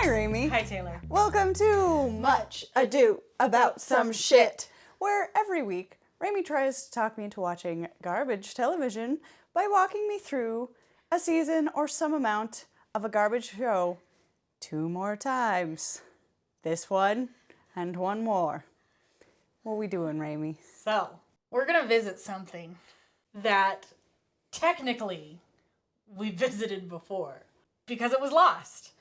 Hi, Rami. Hi, Taylor. Welcome to Much Ado About Some Shit, where every week Rami tries to talk me into watching garbage television by walking me through a season or some amount of a garbage show 2 more times. This one and one more. What we doing, Rami? So, we're going to visit something that technically we visited before because it was lost.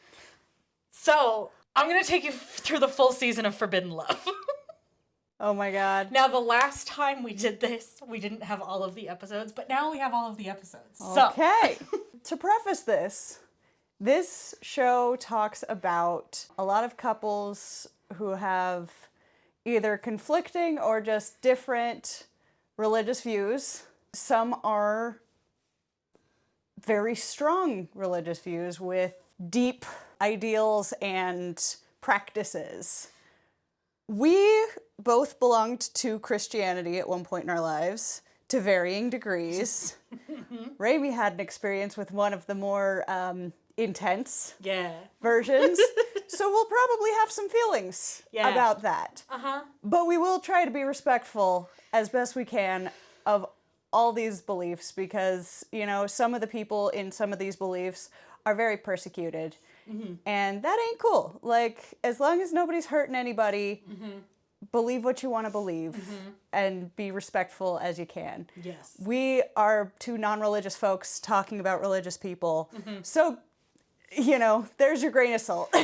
So, I'm going to take you through the full season of Forbidden Love. Oh my god. Now, the last time we did this, we didn't have all of the episodes, but now we have all of the episodes. Okay. To preface this show talks about a lot of couples who have either conflicting or just different religious views. Some are very strong religious views with deep ideals and practices. We both belonged to Christianity at one point in our lives, to varying degrees. Rami had an experience with one of the more intense versions, so we'll probably have some feelings about that. But we will try to be respectful as best we can of all these beliefs because, you know, some of the people in some of these beliefs are very persecuted. And that ain't cool. Like, as long as nobody's hurting anybody, believe what you want to believe and be respectful as you can. Yes. We are two non-religious folks talking about religious people. So, you know, there's your grain of salt.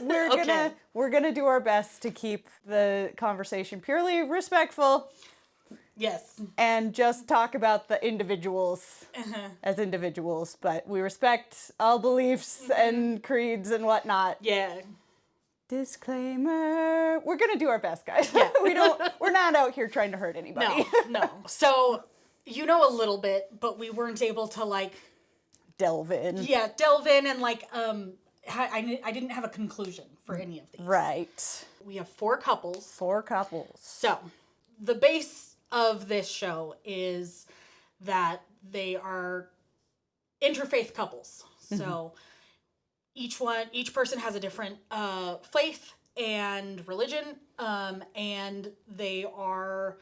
We're gonna do our best to keep the conversation purely respectful. Yes. And just talk about the individuals as individuals, but we respect all beliefs and creeds and whatnot. Yeah. Disclaimer. We're gonna do our best, guys. Yeah. We're not out here trying to hurt anybody. No. So, you know a little bit, but we weren't able to delve in. Yeah, delve in and I didn't have a conclusion for any of these. Right. We have 4 couples. 4 couples. So, the base of this show is that they are interfaith couples. So, each person has a different faith and religion, and they are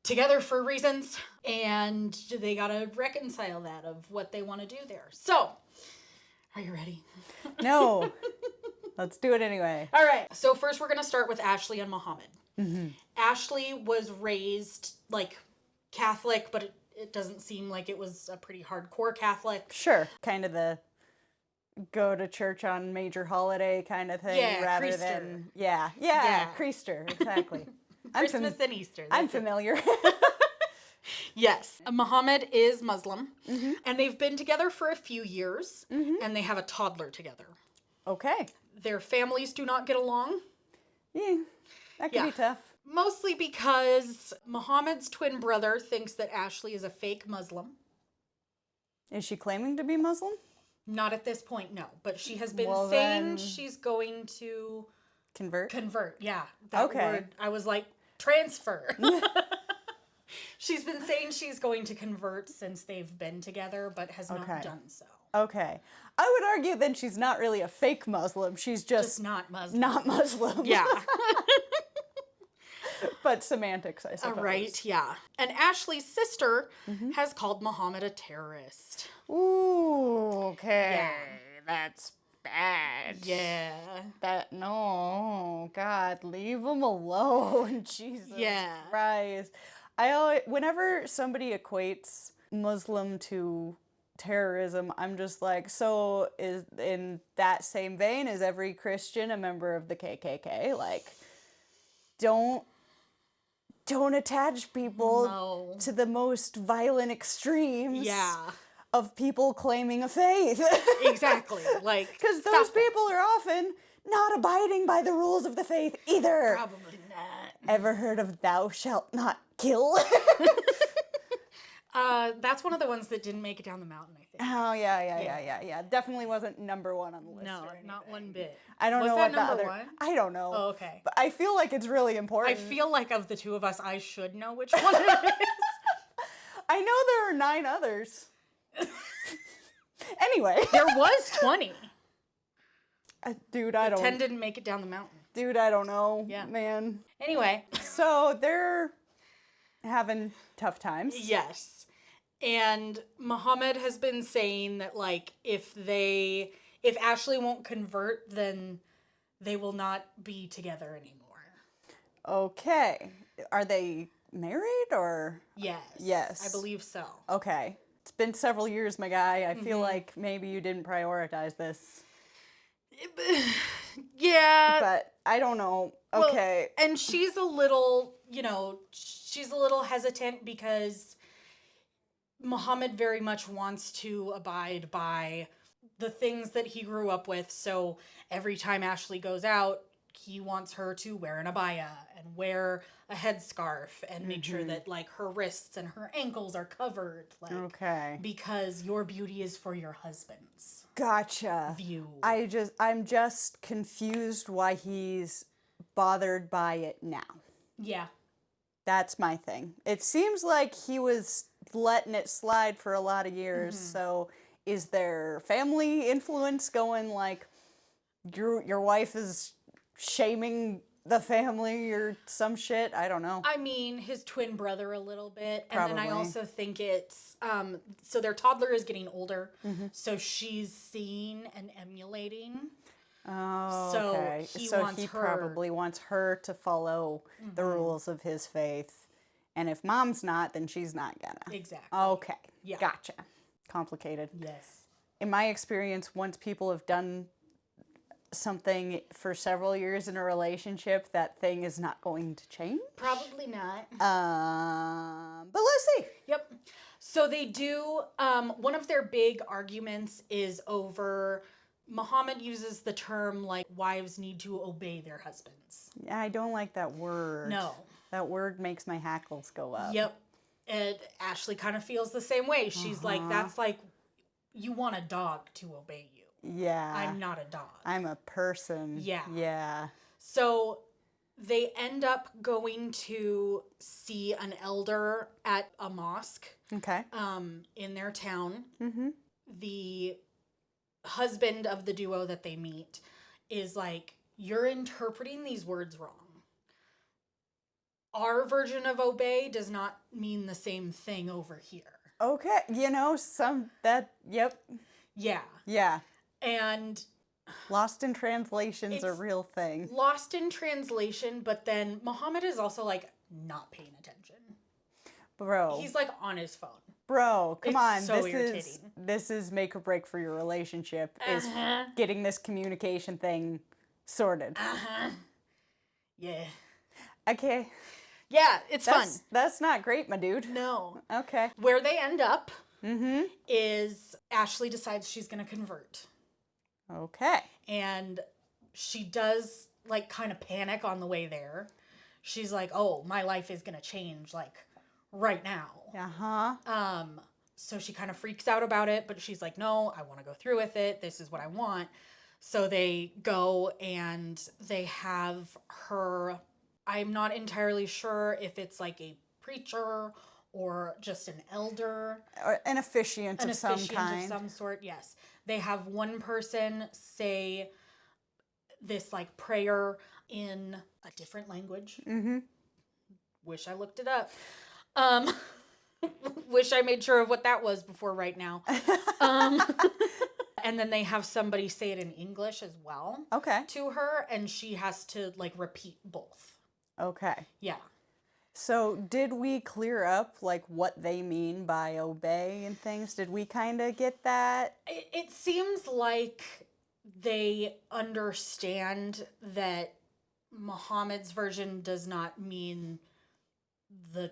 together for reasons, and they gotta reconcile that of what they want to do there. So, are you ready? No. Let's do it anyway. All right. So first we're going to start with Ashley and Muhammad. Ashley was raised Catholic, but it doesn't seem like it was a pretty hardcore Catholic. Sure. Kind of the go to church on major holiday kind of thing. Yeah, rather Creaster. than yeah, Creaster, exactly. Christmas and Easter. I'm familiar. Yes. Muhammad is Muslim, and they've been together for a few years, and they have a toddler together. Okay. Their families do not get along. Yeah, that could be tough. Mostly because Muhammad's twin brother thinks that Ashley is a fake Muslim. Is she claiming to be Muslim? Not at this point, no. But she has been saying then she's going to convert. Yeah. That Okay. word, I was like, transfer. She's been saying she's going to convert since they've been together, but has not done so. Okay. I would argue then she's not really a fake Muslim. She's just not Muslim. Not Muslim. Yeah. But semantics, I suppose. Right, yeah. And Ashley's sister has called Muhammad a terrorist. Ooh, okay. Yeah. That's bad. Yeah. No, God, leave him alone. Jesus Yeah. Christ. Whenever somebody equates Muslim to terrorism, I'm just like, so is in that same vein, is every Christian a member of the KKK? Like, don't attach people to the most violent extremes of people claiming a faith. Exactly. Because those people are often not abiding by the rules of the faith either. Probably not. Ever heard of thou shalt not kill? That's one of the ones that didn't make it down the mountain, I think. Oh, yeah. Definitely wasn't number 1 on the list. No, not one bit. I don't know that what the number other... 1? I don't know. Oh, okay. But I feel like it's really important. I feel like of the two of us, I should know which one it is. I know there are 9 others. Anyway. There was 20. Dude, I 10 don't. didn't make it down the mountain. Dude, I don't know, Yeah. man. Anyway, So they're having tough times. yes. And Muhammad has been saying that, like, if Ashley won't convert, then they will not be together anymore. Okay. Are they married or? Yes. Yes. I believe so. Okay. It's been several years, my guy. I Mm-hmm. feel like maybe you didn't prioritize this. Yeah. But I don't know. Well, Okay. and she's a little, she's a little hesitant because Muhammad very much wants to abide by the things that he grew up with. So every time Ashley goes out, he wants her to wear an abaya and wear a headscarf and make sure that, like, her wrists and her ankles are covered. Like, Okay. because your beauty is for your husband's Gotcha. view. I'm just confused why he's bothered by it now. Yeah. That's my thing. It seems like he was letting it slide for a lot of years. So is there family influence going like your wife is shaming the family or some shit? I don't know. I mean, his twin brother a little bit. And then I Probably. also think it's, so their toddler is getting older. So she's seeing and emulating. Oh, So okay. he So wants he her- probably wants her to follow the rules of his faith. And if mom's not, then she's not gonna. Exactly. Okay. Yeah. Gotcha. Complicated. Yes. In my experience, once people have done something for several years in a relationship, that thing is not going to change. Probably not. But let's see. Yep. So they do, one of their big arguments is over, Muhammad uses the term, like, wives need to obey their husbands. Yeah, I don't like that word. No. That word makes my hackles go up. Yep. And Ashley kind of feels the same way. She's like, that's like, you want a dog to obey you. Yeah. I'm not a dog. I'm a person. Yeah. Yeah. So they end up going to see an elder at a mosque Okay. in their town. Mm-hmm. The husband of the duo that they meet is like, you're interpreting these words wrong. Our version of obey does not mean the same thing over here. Okay. Yep. Yeah. Yeah. And Lost in translation's a It's- real thing. lost in translation, but then Muhammad is also like not paying attention. Bro. He's like on his phone. Bro, come It's on. so This is make or break for your relationship is Uh-huh. getting this communication thing sorted. Yeah. Okay. Yeah, it's fun. That's not great, my dude. No. Okay. Where they end up Mm-hmm. is Ashley decides she's going to convert. Okay. And she does like kind of panic on the way there. She's like, "Oh, my life is going to change like right now." Uh-huh. So she kind of freaks out about it, but she's like, "No, I want to go through with it. This is what I want." So they go and they have her, I'm not entirely sure if it's like a preacher or just an elder, Or an officiant an of some officiant kind. of some sort. Yes. They have one person say this like prayer in a different language. Mm-hmm. Wish I looked it up. Wish I made sure of what that was before right now. And then they have somebody say it in English as well Okay. to her, and she has to like repeat both. Okay. Yeah. So did we clear up like what they mean by obey and things? Did we kind of get that? It seems like they understand that Muhammad's version does not mean the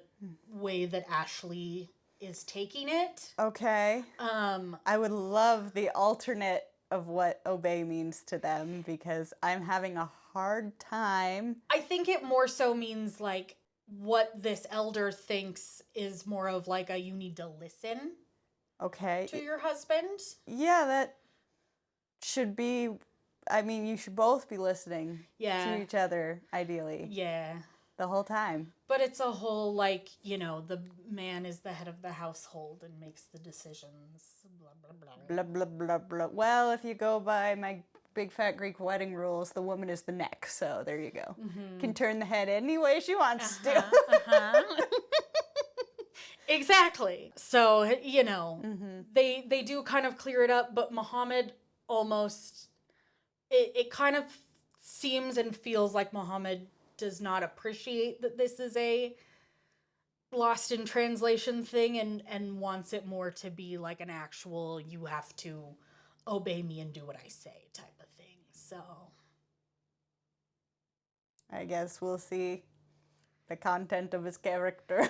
way that Ashley is taking it. Okay. Um, I would love the alternate of what obey means to them because I'm having a hard time. I think it more so means like what this elder thinks is more of like a you need to listen Okay. to your husband. Yeah, that should be. I mean, you should both be listening Yeah. to each other, ideally, Yeah. the whole time. But it's a whole like, the man is the head of the household and makes the decisions. Blah blah blah. Blah, blah, blah, blah. Well, if you go by my Big Fat Greek Wedding Rules, the woman is the neck. So there you go. Can turn the head any way she wants to. Exactly. So, you know, they do kind of clear it up, but Muhammad almost, it kind of seems and feels like Muhammad does not appreciate that this is a lost in translation thing and wants it more to be like an actual, you have to obey me and do what I say type of thing. So I guess we'll see the content of his character.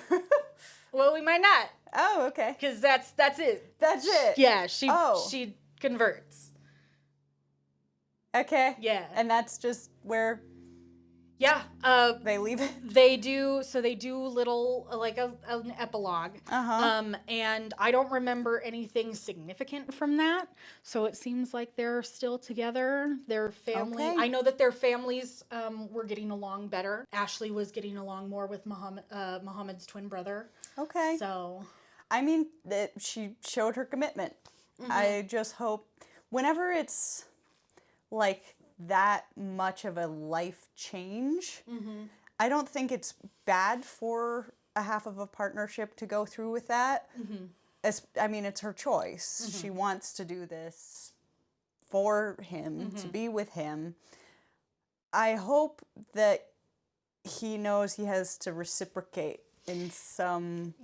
well, we might not, Oh, okay. because that's it. That's it. Yeah, Oh. she converts. Okay. Yeah. And that's just where Yeah. they leave it. They do little like an epilogue. And I don't remember anything significant from that. So it seems like they're still together. Their family. Okay. I know that their families were getting along better. Ashley was getting along more with Muhammad's twin brother. Okay. So I mean, that she showed her commitment. I just hope whenever it's like that much of a life change, I don't think it's bad for a half of a partnership to go through with that. I mean, it's her choice. She wants to do this for him, to be with him. I hope that he knows he has to reciprocate in some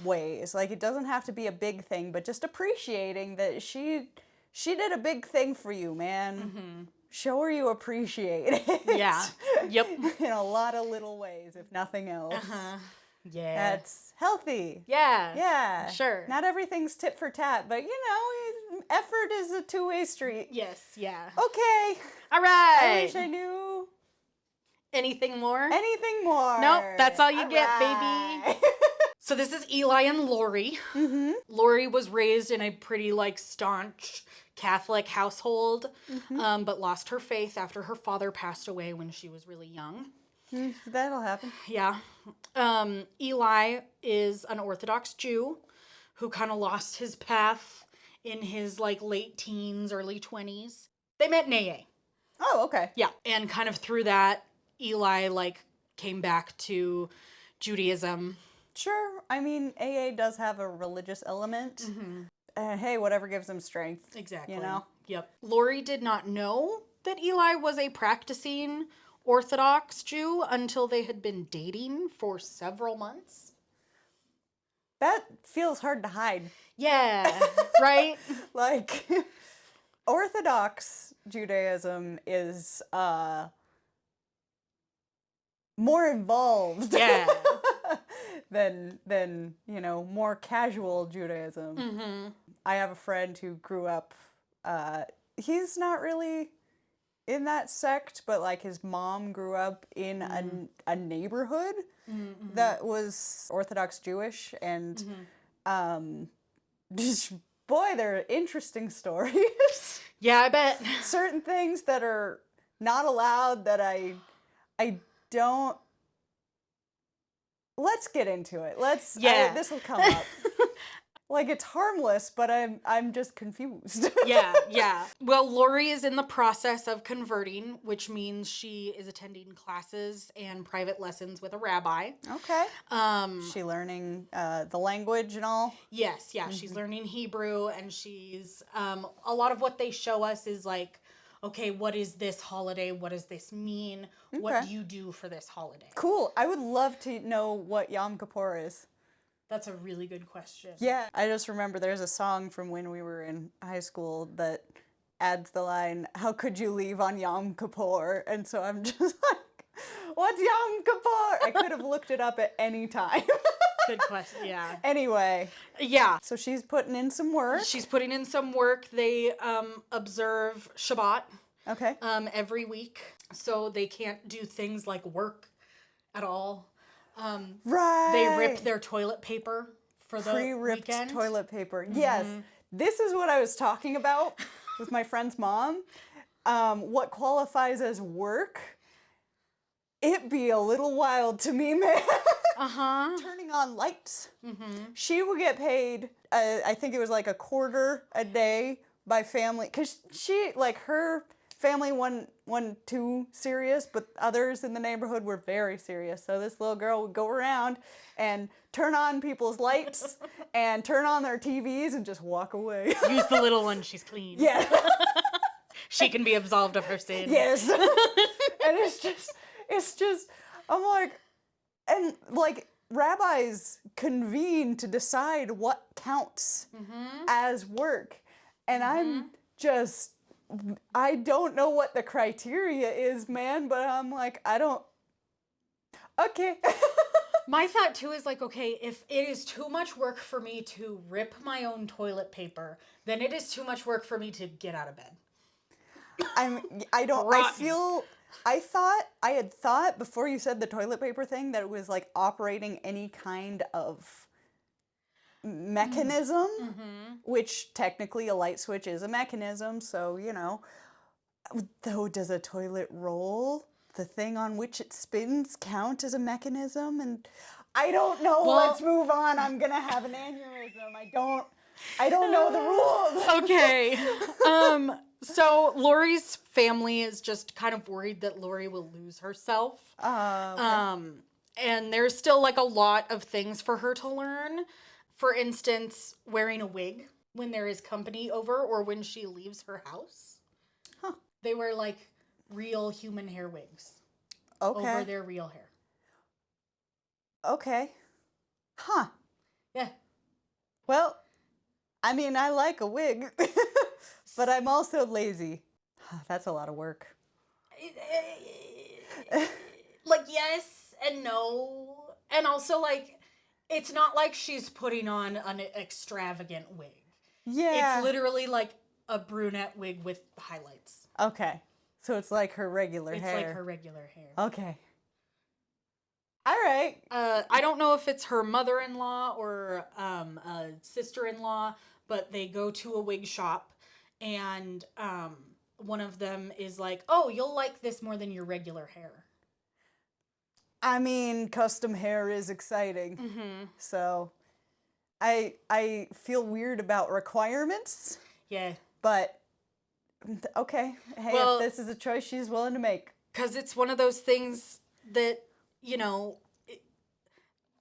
ways. Like, it doesn't have to be a big thing, but just appreciating that she did a big thing for you, man. Show her you appreciate it. yeah. Yep. In a lot of little ways, if nothing else. Yeah. That's healthy. Yeah. Yeah. Sure. Not everything's tit for tat, but you know, effort is a two-way street. Yes. Yeah. Okay. All I right. wish I knew Anything more? anything more. Nope, that's all you get, right. baby. So this is Eli and Lori. Lori was raised in a pretty like staunch Catholic household, but lost her faith after her father passed away when she was really young. That'll happen. Yeah. Eli is an Orthodox Jew who kind of lost his path in his like late teens, early 20s. They met in AA. Oh, okay. Yeah. And kind of through that, Eli like came back to Judaism. Sure. I mean, AA does have a religious element. Hey, whatever gives them strength. Exactly. You know? Yep. Lori did not know that Eli was a practicing Orthodox Jew until they had been dating for several months. That feels hard to hide. Yeah. Right? Like, Orthodox Judaism is more involved. Yeah. than you know, more casual Judaism. I have a friend who grew up, he's not really in that sect, but like his mom grew up in a neighborhood that was Orthodox Jewish, and boy, they're interesting stories. Yeah, I bet. Certain things that are not allowed that I don't. Let's get into it. This will come up. Like, it's harmless, but I'm just confused. Yeah. Well, Lori is in the process of converting, which means she is attending classes and private lessons with a rabbi. Okay. She learning the language and all? Yes, yeah. She's learning Hebrew, and she's a lot of what they show us is like, okay, what is this holiday? What does this mean? What do you do for this holiday? Cool. I would love to know what Yom Kippur is. That's a really good question. Yeah. I just remember there's a song from when we were in high school that adds the line, "How could you leave on Yom Kippur?" And so I'm just like, what's Yom Kippur? I could have looked it up at any time. Good question, yeah. Anyway. Yeah. So she's putting in some work. She's putting in some work. They observe Shabbat Okay. every week. So they can't do things like work at all. Right. They rip their toilet paper for the Pre-ripped weekend. toilet paper. Yes. This is what I was talking about with my friend's mom. What qualifies as work? It'd be a little wild to me, man. Turning on lights. She would get paid, I think it was like $0.25 a day by family. Because she, like, her family wasn't too serious, but others in the neighborhood were very serious. So this little girl would go around and turn on people's lights and turn on their TVs and just walk away. Use the little one, she's clean. Yeah. She can be absolved of her sin. Yes. And it's just, I'm like, and like rabbis convene to decide what counts as work. And I'm just, I don't know what the criteria is, man, but I'm like, okay. My thought too is like, okay, if it is too much work for me to rip my own toilet paper, then it is too much work for me to get out of bed. I had thought before you said the toilet paper thing that it was like operating any kind of mechanism, which technically a light switch is a mechanism. So, though, does a toilet roll, the thing on which it spins, count as a mechanism? And I don't know. Well, let's move on. I'm going to have an aneurysm. I don't know the rules. Okay. So Lori's family is just kind of worried that Lori will lose herself. Okay. And there's still like a lot of things for her to learn. For instance, wearing a wig when there is company over or when she leaves her house. Huh. They wear like real human hair wigs Okay. over their real hair. Okay. Huh. Yeah. Well, I mean, I like a wig, but I'm also lazy. That's a lot of work. Like, yes and no. And also, like, it's not like she's putting on an extravagant wig. Yeah. It's literally like a brunette wig with highlights. Okay. So it's like her regular It's hair. like her regular hair. Okay. All right. I don't know if it's her mother-in-law or a sister-in-law, but they go to a wig shop and one of them is like, oh, you'll like this more than your regular hair. I mean, custom hair is exciting. Mm-hmm. So I feel weird about requirements, Yeah. but okay. Hey, Well, if this is a choice she's willing to make. Because it's one of those things that,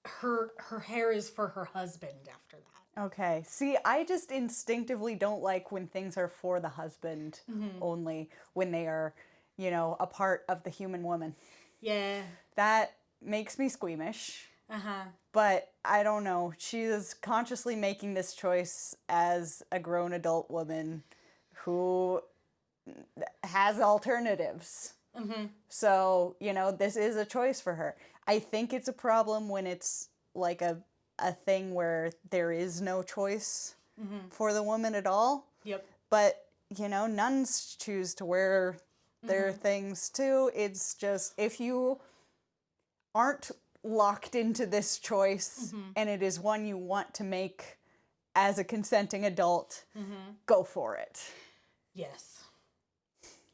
her hair is for her husband after that. Okay. See, I just instinctively don't like when things are for the husband only, when they are, a part of the human woman. Yeah. That makes me squeamish. Uh-huh. But I don't know. She is consciously making this choice as a grown adult woman who has alternatives. Mm-hmm. So, this is a choice for her. I think it's a problem when it's like a thing where there is no choice for the woman at all. Yep. But, nuns choose to wear their things too. It's just, if you aren't locked into this choice and it is one you want to make as a consenting adult, go for it. Yes.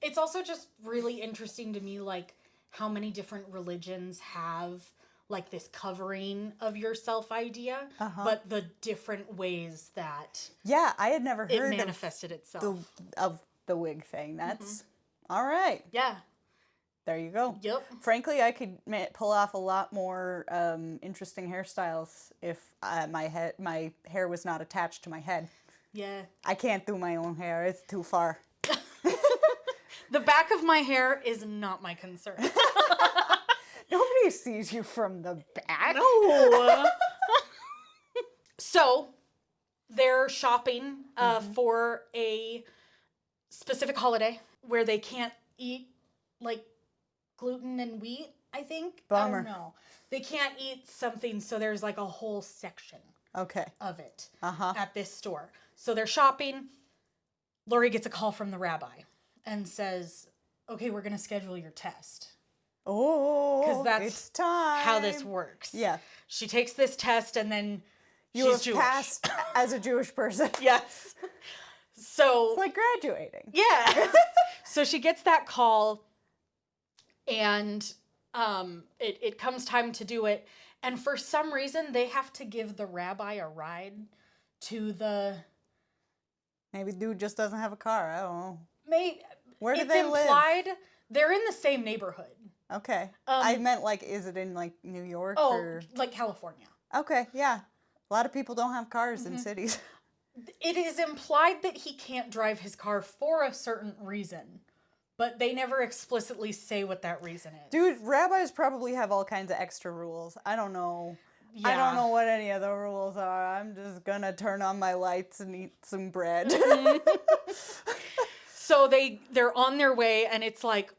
It's also just really interesting to me, like, how many different religions have, like, this covering of yourself idea, but the different ways that Yeah, I had never it heard manifested itself. of the wig thing. That's all right. Yeah. There you go. Yep. Frankly, I could pull off a lot more interesting hairstyles if my hair was not attached to my head. Yeah. I can't do my own hair. It's too far. The back of my hair is not my concern. Nobody sees you from the back. No. So, they're shopping for a specific holiday where they can't eat, like, gluten and wheat, I think. Bummer. I don't know. They can't eat something, so there's, like, a whole section Okay. of it Uh-huh. at this store. So they're shopping. Lori gets a call from the rabbi and says, okay, we're going to schedule your test. Oh, 'Cause that's it's time. How this works. Yeah. She takes this test and then You she's have Jewish. passed as a Jewish person. Yes. So It's like graduating. yeah. So she gets that call and it comes time to do it. And for some reason they have to give the rabbi a ride to the Maybe dude just doesn't have a car. I don't know. Where do it's they live? implied they're in the same neighborhood. Okay. I meant like, is it in like New York Oh, or? like California. Okay, yeah. A lot of people don't have cars in cities. It is implied that he can't drive his car for a certain reason, but they never explicitly say what that reason is. Dude, rabbis probably have all kinds of extra rules. I don't know. I Yeah. don't know what any of the rules are. I'm just gonna turn on my lights and eat some bread. So they're on their way, and it's like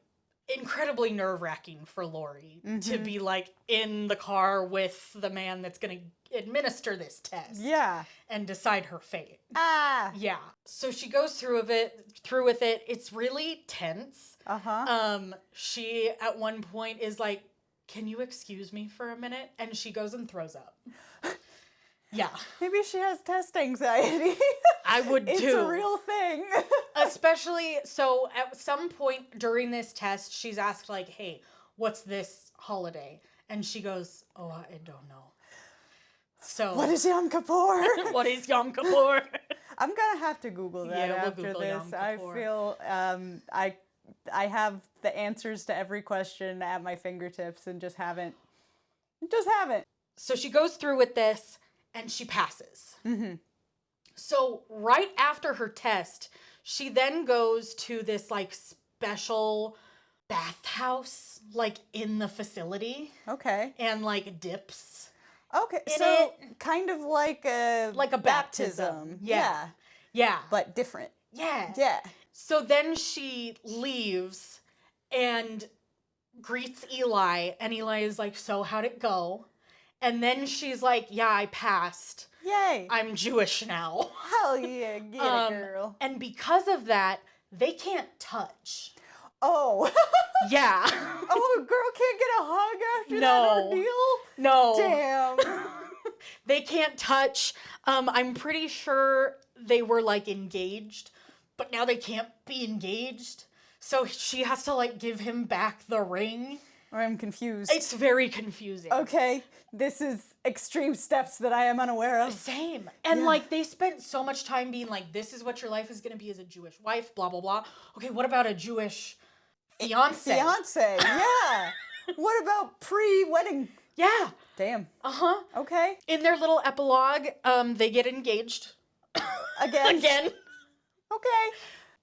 incredibly nerve-wracking for Lori to be like in the car with the man that's going to administer this test Yeah. and decide her fate. Ah. Yeah. So she goes through with it. It's really tense. Uh-huh. She at one point is like, "Can you excuse me for a minute?" And she goes and throws up. Yeah. Maybe she has test anxiety. I would It's too. a real thing. Especially, so at some point during this test, she's asked, like, "Hey, what's this holiday?" And she goes, "Oh, I don't know." So, What is Yom Kippur? what is Yom Kippur? I'm gonna have to Google that Yeah, we'll after Google this. Yom I Kippur. feel I have the answers to every question at my fingertips and just haven't. So she goes through with this and she passes. So right after her test, she then goes to this like special bathhouse, like in the facility, Okay. and like dips. Okay. In So kind of like a baptism. Yeah. Yeah. But different. Yeah. Yeah. So then she leaves and greets Eli, and Eli is like, "So how'd it go?" And then she's like, "Yeah, I passed. Yay. I'm Jewish now." Hell yeah, get it, girl. And because of that, they can't touch. Oh. Yeah. Oh, a girl can't get a hug after that No. ordeal? No. Damn. They can't touch. I'm pretty sure they were like engaged, but now they can't be engaged. So she has to like give him back the ring. I'm confused. It's very confusing. Okay, this is extreme steps that I am unaware of. Same. And Yeah. like they spent so much time being like, "This is what your life is going to be as a Jewish wife, blah, blah, blah." Okay, what about a Jewish fiance? Fiance, yeah. What about pre-wedding? Yeah. Damn. Uh-huh. Okay. In their little epilogue, they get engaged. Again. Again. Okay.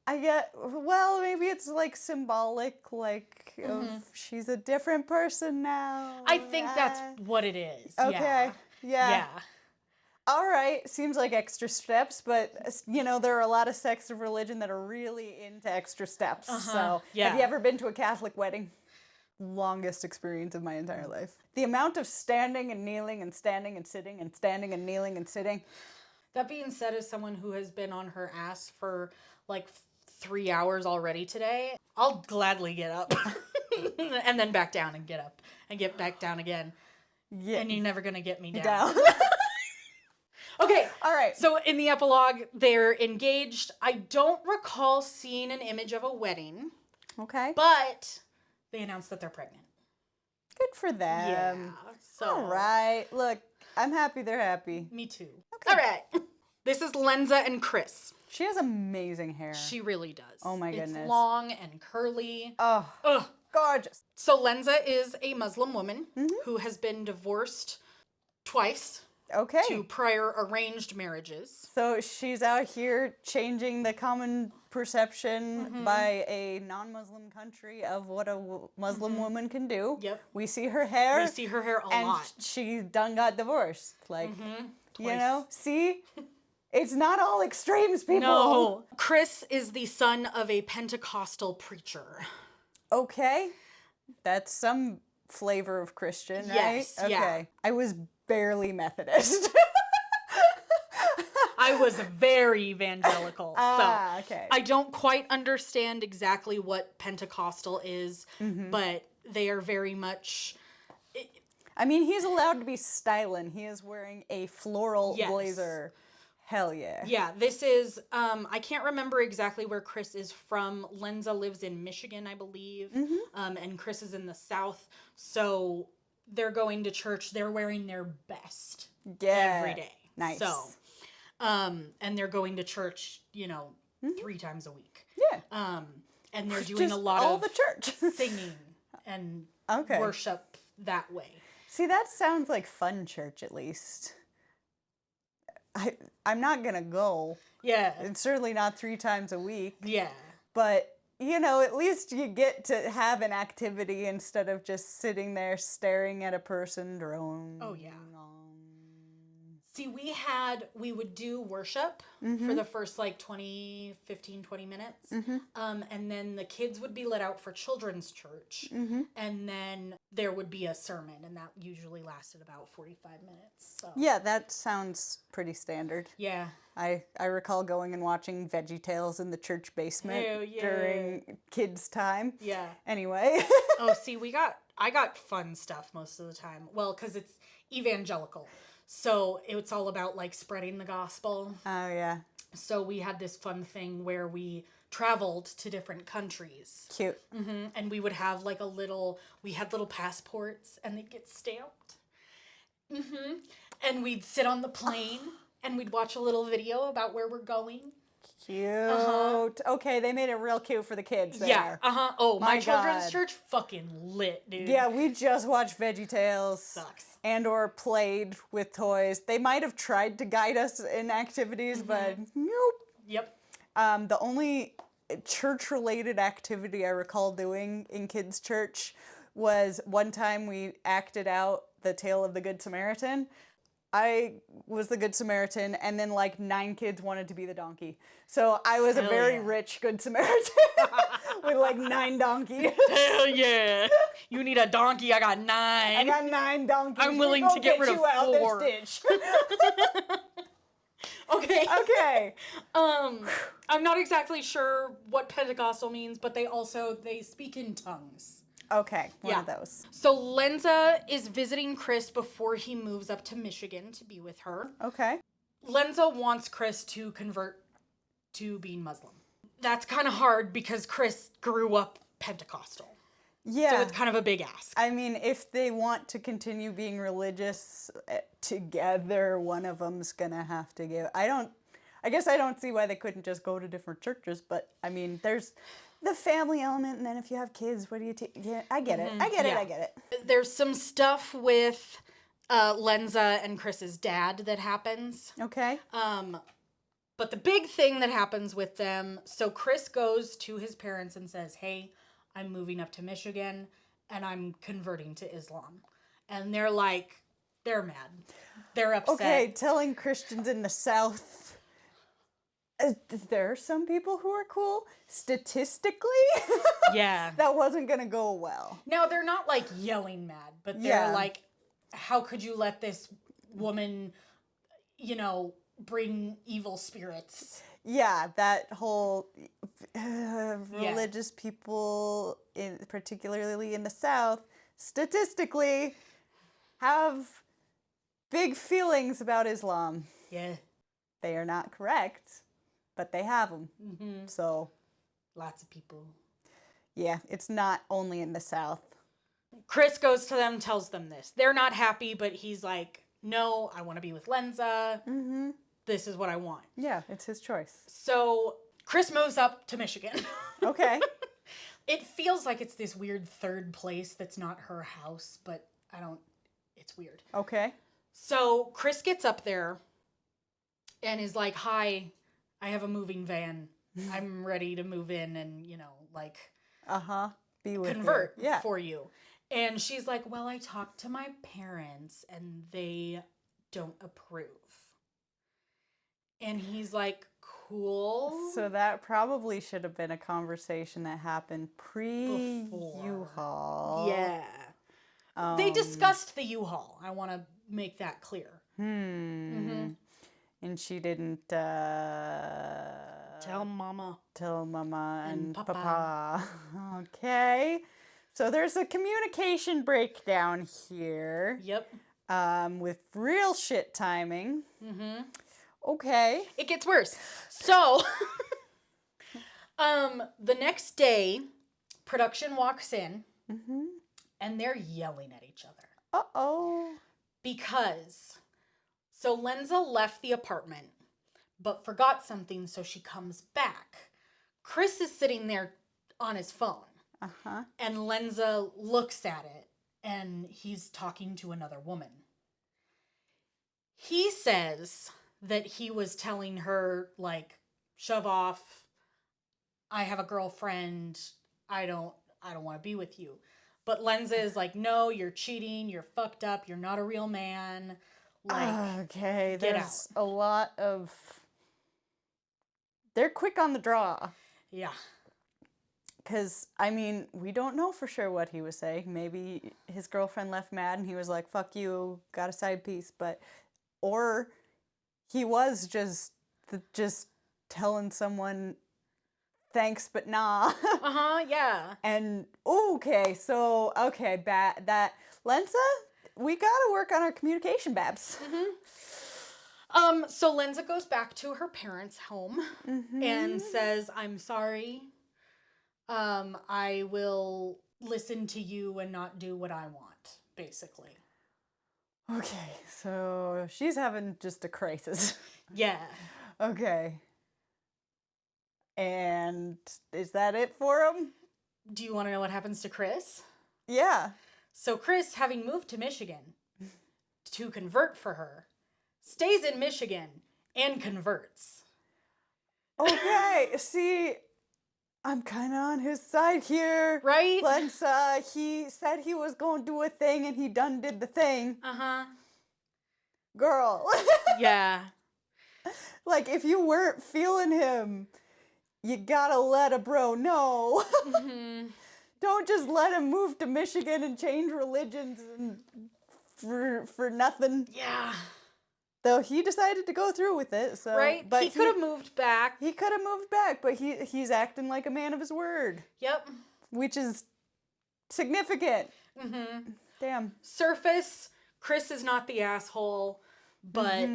I get, well, maybe it's like symbolic, like of she's a different person now. I think that's what it is. Okay. Yeah. Yeah. All right. Seems like extra steps, but you know, there are a lot of sects of religion that are really into extra steps. So, Yeah. have you ever been to a Catholic wedding? Longest experience of my entire life. The amount of standing and kneeling and standing and sitting and standing and kneeling and sitting. That being said, as someone who has been on her ass for like 3 hours already today, I'll gladly get up and then back down and get up and get back down again. Yeah. And you're never going to get me down. Down. Okay. All right. So in the epilogue, they're engaged. I don't recall seeing an image of a wedding, Okay. but they announced that they're pregnant. Good for them. So All right. Look, I'm happy they're happy. me too. Okay. All right. This is Lenza and Chris. She has amazing hair. She really does. Oh my goodness. It's long and curly. Oh, Ugh. gorgeous. So Lenza is a Muslim woman Mm-hmm. who has been divorced twice Okay. to prior arranged marriages. So she's out here changing the common perception by a non-Muslim country of what a Muslim woman can do. Yep. We see her hair. We see her hair a and lot. she done got divorced. Like, you Twice. know, see? It's not all extremes, people. No. Chris is the son of a Pentecostal preacher. Okay. That's some flavor of Christian, right? Yes, Okay. yeah. I was barely Methodist. I was very evangelical. So okay. I don't quite understand exactly what Pentecostal is, but they are very much. I mean, he's allowed to be styling. He is wearing a floral Yes. blazer. Hell yeah. Yeah, this is, I can't remember exactly where Chris is from. Lenza lives in Michigan, I believe, and Chris is in the South. So they're going to church. They're wearing their best Yeah. every day. Nice. So, and they're going to church, 3 times a week. Yeah. and they're doing a Just lot all of the church. singing and Okay. worship that way. See, that sounds like fun church at least. I'm not gonna go. Yeah. It's certainly not 3 times a week. Yeah. But, at least you get to have an activity instead of just sitting there staring at a person drone. Oh, yeah. See, we would do worship for the first like 20 minutes. And then the kids would be let out for children's church. And then there would be a sermon, and that usually lasted about 45 minutes. So. Yeah, that sounds pretty standard. Yeah. I recall going and watching VeggieTales in the church basement Hell yeah. during kids' time. Yeah. Anyway. Oh, see, I got fun stuff most of the time. Well, because it's evangelical. So it's all about like spreading the gospel. Oh, yeah. So we had this fun thing where we traveled to different countries. Cute. And we would have like we had little passports, and they'd get stamped. And we'd sit on the plane and we'd watch a little video about where we're going. Cute. Okay, they made it real cute for the kids there. Yeah. Oh, my children's God. church fucking lit, dude. Yeah, we just watched VeggieTales. Sucks. And or played with toys. They might have tried to guide us in activities, but nope. Yep. The only church-related activity I recall doing in kids' church was one time we acted out the tale of the Good Samaritan. I was the Good Samaritan, and then like 9 kids wanted to be the donkey. So I was a Hell very yeah. rich Good Samaritan with like 9 donkeys. Hell yeah. You need a donkey, I got 9. I got 9 donkeys. I'm willing We to gon' get rid of you out 4. this ditch. Okay. Okay. I'm not exactly sure what Pentecostal means, but they speak in tongues. Okay, one Yeah. of those. So Lenza is visiting Chris before he moves up to Michigan to be with her. Okay. Lenza wants Chris to convert to being Muslim. That's kind of hard because Chris grew up Pentecostal. Yeah. So it's kind of a big ask. I mean, if they want to continue being religious together, one of them's gonna have to give. I guess I don't see why they couldn't just go to different churches, but I mean, there's the family element, and then if you have kids, what do you take? Yeah, I get it. I get it. Yeah. I get it. There's some stuff with Lenza and Chris's dad that happens. Okay. But the big thing that happens with them, so Chris goes to his parents and says, hey, I'm moving up to Michigan and I'm converting to Islam. And they're mad. They're upset. Okay, telling Christians in the South. There are some people who are cool. Statistically, Yeah. that wasn't gonna go well. Now, they're not like yelling mad, but they're Yeah. like, how could you let this woman, bring evil spirits? Yeah, that whole religious people, particularly in the South, statistically have big feelings about Islam. Yeah. They are not correct, but they have them. So, Lots of people. yeah, it's not only in the South. Chris goes to them, tells them this. They're not happy, but he's like, no, I want to be with Lenza. This is what I want. Yeah, it's his choice. So Chris moves up to Michigan. Okay. It feels like it's this weird third place that's not her house, but it's weird. Okay. So Chris gets up there and is like, hi, I have a moving van. I'm ready to move in and, Be with convert her. Yeah. for you. And she's like, well, I talked to my parents and they don't approve. And he's like, cool. So that probably should have been a conversation that happened Before. pre-U-Haul. Yeah. They discussed the U-Haul. I want to make that clear. And she didn't Tell mama. tell mama and Papa. papa. Okay. So there's a communication breakdown here. Yep. With real shit timing. Okay. It gets worse. So, the next day, production walks in and they're yelling at each other. Uh-oh. Because, so Lenza left the apartment, but forgot something, so she comes back. Chris is sitting there on his phone. Uh-huh. And Lenza looks at it, and he's talking to another woman. He says that he was telling her, like, shove off, I have a girlfriend, I don't want to be with you. But Lenza is like, no, you're cheating, you're fucked up, you're not a real man. Like, okay, get there's a lot of... They're quick on the draw. Yeah. Because, I mean, we don't know for sure what he was saying. Maybe his girlfriend left mad and he was like, fuck you, got a side piece. But, or he was just telling someone, thanks, but nah. Uh-huh, yeah. And, okay, that, Lenza, we gotta work on our communication, Babs. So Lenza goes back to her parents' home and says, I'm sorry. I will listen to you and not do what I want, basically. Okay, so she's having just a crisis. Yeah. Okay. And is that it for him? Do you want to know what happens to Chris? Yeah. So Chris, having moved to Michigan to convert for her, stays in Michigan and converts. Okay, see, I'm kind of on his side here. Right? Lenza, he said he was going to do a thing and he done did the thing. Uh-huh. Girl. Yeah. Like, if you weren't feeling him, you gotta let a bro know. Don't just let him move to Michigan and change religions and for nothing. Yeah. Though he decided to go through with it, so Right? But he could have moved back. He could have moved back, but he's acting like a man of his word. Yep. Which is significant. Damn. Surface, Chris is not the asshole, but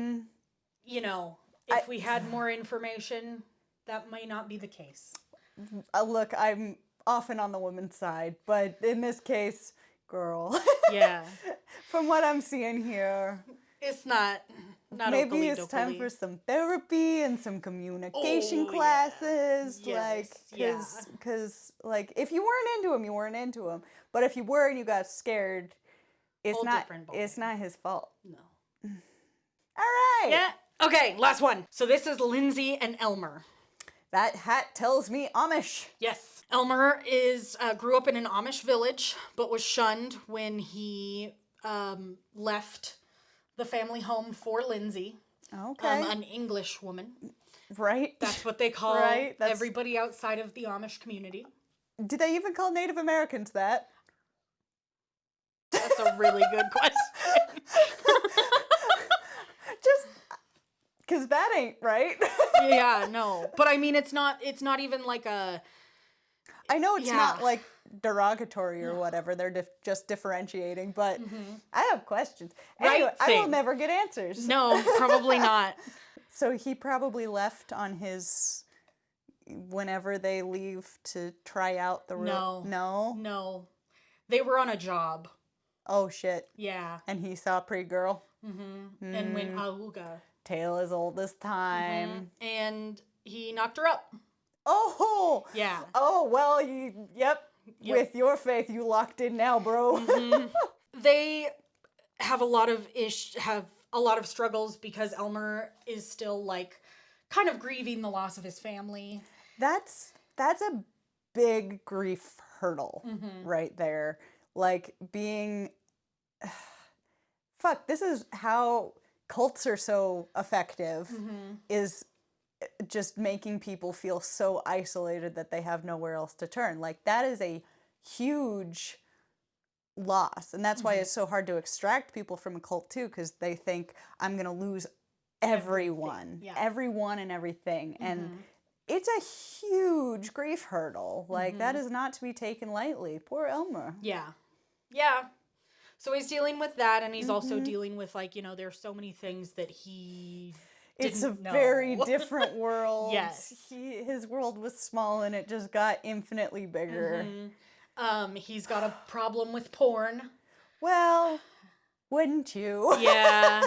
you know, if we had more information, that might not be the case. Look, I'm often on the woman's side, but in this case, girl. Yeah. From what I'm seeing here, It's not maybe it's time for some therapy and some communication classes. Yes. Like, because like, if you weren't into him, you weren't into him. But if you were and you got scared, it's Whole not different ballgame. it's not his fault. No. All right. Yeah. Okay, last one. So this is Lindsay and Elmer. That hat tells me Amish. Yes. Elmer grew up in an Amish village, but was shunned when he left the family home for Lindsay. Okay. An English woman. Right. That's what they call Right, that's- everybody outside of the Amish community. Do they even call Native Americans that? That's a really good question. Just because that ain't right. Yeah, no. But I mean, it's not even like a... I know it's Yeah. not like derogatory or whatever. They're just differentiating, but I have questions. Right, Anyway, I will same. never get answers. No, probably not. So he probably left on his whenever they leave to try out the No. No. No. They were on a job. Oh shit. Yeah. And he saw a pretty girl. And went auga. Tale as old as time. And he knocked her up. Oh. Yeah. Oh well. Yep. With your faith, you locked in now, bro. They have a lot of struggles because Elmer is still like kind of grieving the loss of his family. That's a big grief hurdle right there. Like being fuck, this is how cults are so effective is just making people feel so isolated that they have nowhere else to turn. Like that is a huge loss. And that's why it's so hard to extract people from a cult too, because they think I'm going to lose everyone, everyone and everything. And it's a huge grief hurdle. Like that is not to be taken lightly. Poor Elmer. Yeah. Yeah. So he's dealing with that, and he's also dealing with, like, you know, there's so many things that he It's a didn't know. very different world. Yes. His world was small and it just got infinitely bigger. He's got a problem with porn. Well, wouldn't you? Yeah.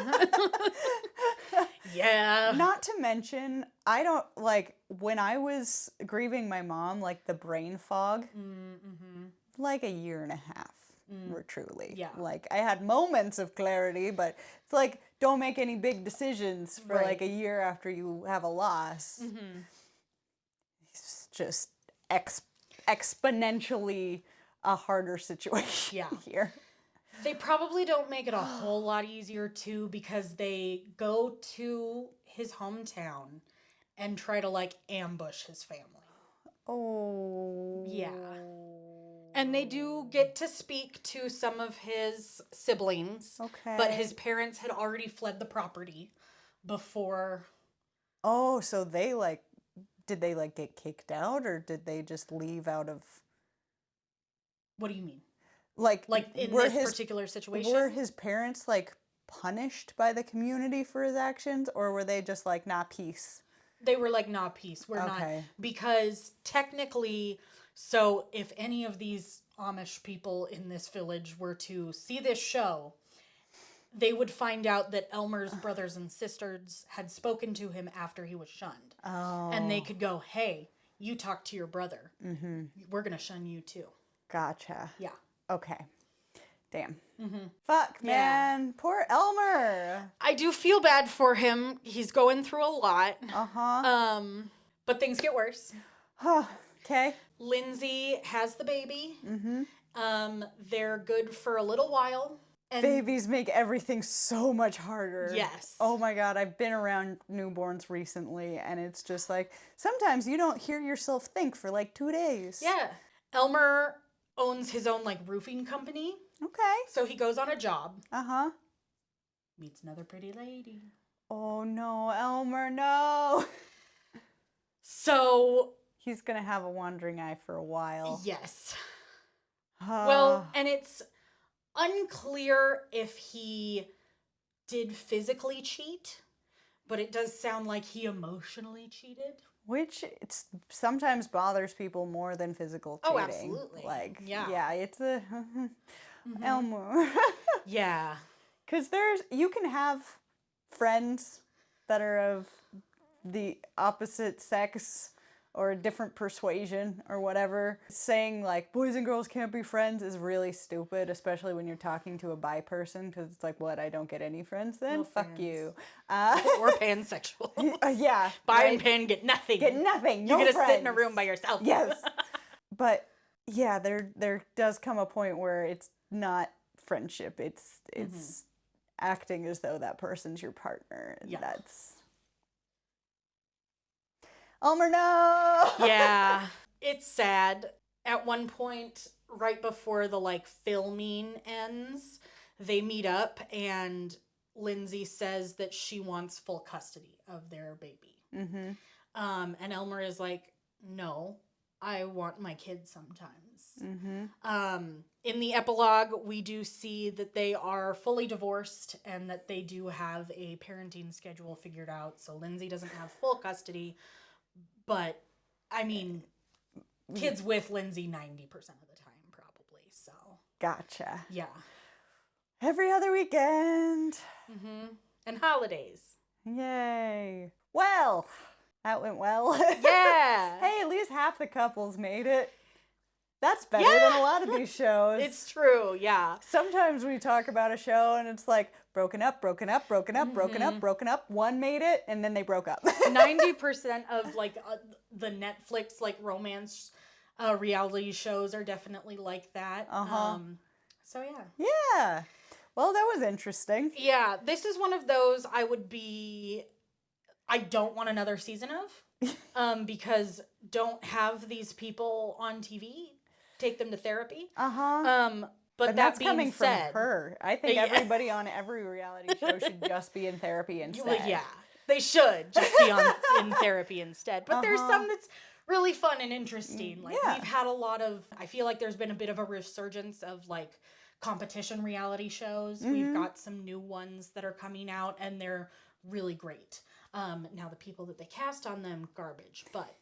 Yeah. Not to mention, I don't like when I was grieving my mom, like the brain fog, like a year and a half. Were truly. Yeah. Like I had moments of clarity, but it's like don't make any big decisions for like a Right. year after you have a loss. It's just exponentially a harder situation Yeah. here. They probably don't make it a whole lot easier too because they go to his hometown and try to like ambush his family. Oh. Yeah. And they do get to speak to some of his siblings. Okay. But his parents had already fled the property before. Oh, so they like did they like get kicked out or did they just leave out of What do you mean? like In were this his particular situation? were his parents like punished by the community for his actions or were they just like nah peace? They were like, nah, peace. We're not. Okay. Because technically, so if any of these Amish people in this village were to see this show, they would find out that Elmer's brothers and sisters had spoken to him after he was shunned. Oh. And they could go, hey, you talk to your brother. Mm-hmm. We're going to shun you too. Gotcha. Yeah. Okay. Damn. Fuck, man. Poor Elmer. I do feel bad for him. He's going through a lot. Uh-huh. But things get worse. Okay. Lindsay has the baby. They're good for a little while. And Babies make everything so much harder. Yes. Oh my God, I've been around newborns recently and it's just like, sometimes you don't hear yourself think for like 2 days. Yeah. Elmer owns his own like roofing company. Okay. So he goes on a job, Uh-huh. meets another pretty lady. Oh no, Elmer, no. So, He's gonna have a wandering eye for a while. yes. Well, Ah. and it's unclear if he did physically cheat, but it does sound like he emotionally cheated. Which it's sometimes bothers people more than physical Oh, cheating. absolutely. Like, Yeah. it's a Elmer. Yeah. Because you can have friends that are of the opposite sex or a different persuasion or whatever. Saying like boys and girls can't be friends is really stupid, especially when you're talking to a bi person because it's like, what, I don't get any friends then? No Fuck friends. you. Or pansexual. Yeah. Bi right? and pan get nothing. Get nothing. No You're gonna friends. sit in a room by yourself. Yes. But yeah, there does come a point where it's not friendship. It's acting as though that person's your partner. And Yeah. that's Elmer, no. Yeah. It's sad. At one point, right before the like filming ends, they meet up and Lindsay says that she wants full custody of their baby. Mm-hmm. And Elmer is like, no, I want my kid sometimes. Mm-hmm. In the epilogue, we do see that they are fully divorced and that they do have a parenting schedule figured out. So Lindsay doesn't have full custody, but I mean, kids with Lindsay 90% of the time, probably. So, Gotcha. yeah. Every other weekend. And holidays. Yay. Well, that went well. Yeah. Hey, at least half the couples made it. That's better than a lot of these shows. It's true, yeah. Sometimes we talk about a show and it's like broken up, broken up, broken up, broken up, broken up. One made it and then they broke up. 90% of like the Netflix like romance reality shows are definitely like that. So yeah. Yeah. Well, that was interesting. Yeah, this is one of those I don't want another season of because don't have these people on TV. Take them to therapy. But And that that's being coming said, from her. I think Yeah. everybody on every reality show should just be in therapy instead. well, yeah, they should just be in therapy instead. But there's some that's really fun and interesting. Like Yeah. we've had a lot of. I feel like there's been a bit of a resurgence of like competition reality shows. We've got some new ones that are coming out, and they're really great. Now the people that they cast on them, garbage, but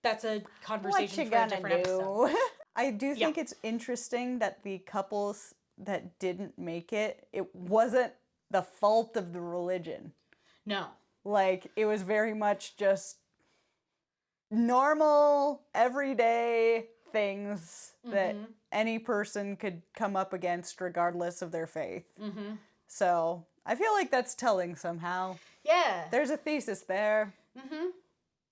that's a What conversation you for a gonna different episode. do? I do think it's interesting that the couples that didn't make it, it wasn't the fault of the religion. No. Like, it was very much just normal, everyday things that any person could come up against regardless of their faith. So I feel like that's telling somehow. Yeah. There's a thesis there.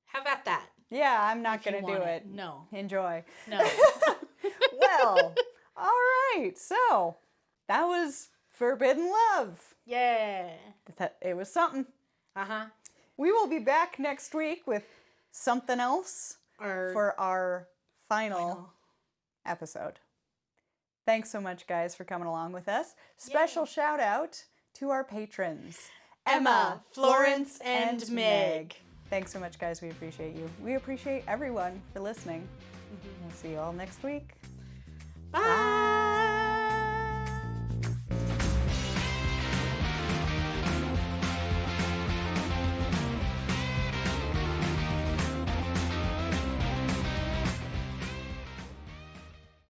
Have at that. Yeah, I'm not If you going to do want it. No. Enjoy. No. Well, all right. So that was Forbidden Love. Yeah. It was something. Uh-huh. We will be back next week with something else for our final episode. Thanks so much, guys, for coming along with us. Special shout out to our patrons, Emma, Florence, and Meg. Thanks so much, guys. We appreciate you. We appreciate everyone for listening. We'll see you all next week. Bye.